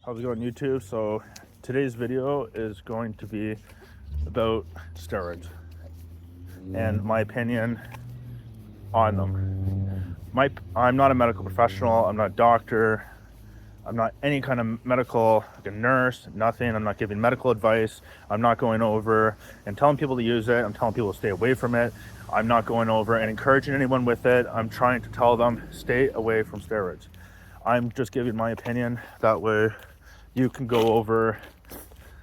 How's it going, YouTube? So today's video is going to be about steroids and my opinion on them. I'm not a medical professional. I'm not a doctor. I'm not any kind of medical, like a nurse, nothing. I'm not giving medical advice. I'm not going over and telling people to use it. I'm telling people to stay away from it. I'm not going over and encouraging anyone with it. I'm trying to tell them, stay away from steroids. I'm just giving my opinion. That way you can go over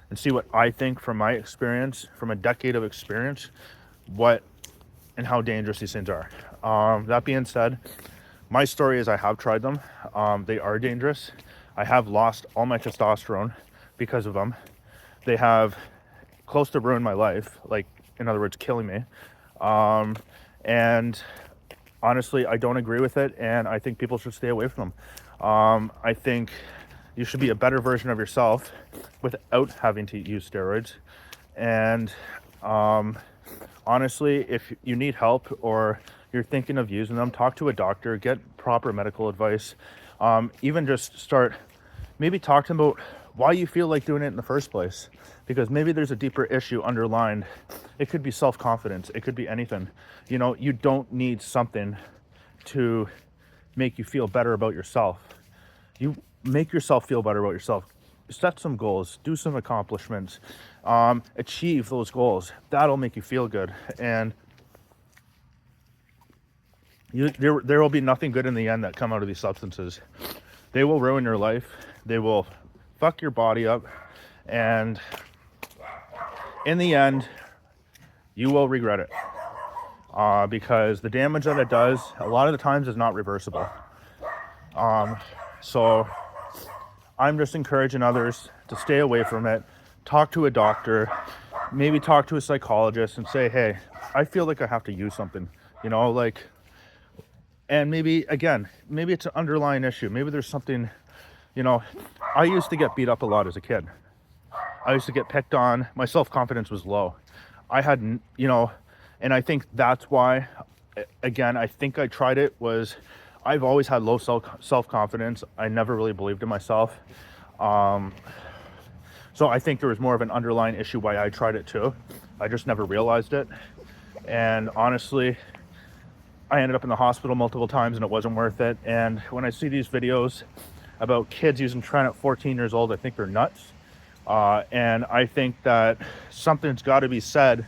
and see what I think from my experience, from a decade of experience, what and how dangerous these things are. That being said, my story is I have tried them. They are dangerous. I have lost all my testosterone because of them. They have close to ruined my life, like, in other words, killing me. And honestly, I don't agree with it, and I think people should stay away from them. I think you should be a better version of yourself without having to use steroids. And honestly, if you need help or you're thinking of using them, talk to a doctor, get proper medical advice. Even just start, maybe talk to them about why you feel like doing it in the first place, because maybe there's a deeper issue underlined. It could be self-confidence. It could be anything. You know, you don't need something to make you feel better about yourself. You make yourself feel better about yourself. Set some goals, do some accomplishments, achieve those goals. That'll make you feel good. And there will be nothing good in the end that come out of these substances. They will ruin your life. They will fuck your body up. And in the end, you will regret it. Because the damage that it does, a lot of the times, is not reversible. So I'm just encouraging others to stay away from it. Talk to a doctor, maybe talk to a psychologist and say, hey, I feel like I have to use something, you know, like, and maybe, again, maybe it's an underlying issue. Maybe there's something, you know, I used to get beat up a lot as a kid. I used to get picked on. My self-confidence was low. I had, you know, and I think that's why, again, I think I tried it was, I've always had low self-confidence. I never really believed in myself. So I think there was more of an underlying issue why I tried it too. I just never realized it. And honestly, I ended up in the hospital multiple times and it wasn't worth it. And when I see these videos about kids using tren at 14 years old, I think they're nuts. And I think that something's got to be said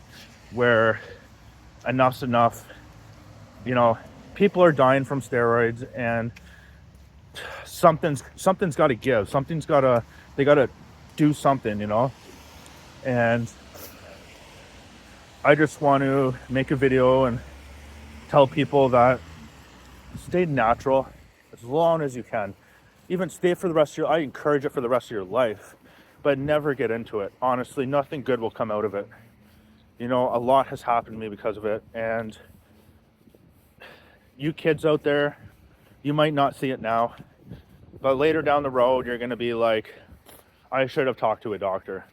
where enough's enough. You know, people are dying from steroids, and something's got to give. They got to do something, you know. And I just want to make a video and tell people that stay natural as long as you can. Even stay for the rest of I encourage it for the rest of your life, but never get into it. Honestly, nothing good will come out of it. You know, a lot has happened to me because of it. And you kids out there, you might not see it now, but later down the road, you're going to be like, I should have talked to a doctor.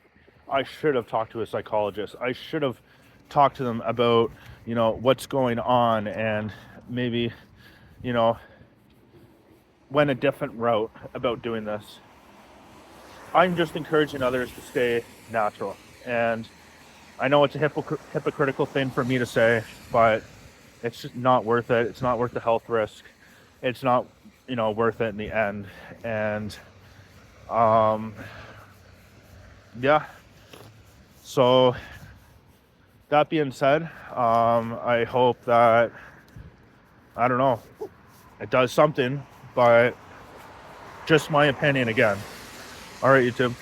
I should have talked to a psychologist. I should have talked to them about, you know, what's going on, and maybe, you know, went a different route about doing this. I'm just encouraging others to stay natural. And I know it's a hypocritical thing for me to say, but it's just not worth it. It's not worth the health risk. It's not, you know, worth it in the end. And yeah. So that being said, I hope that, I don't know, it does something, but just my opinion again. All right, YouTube.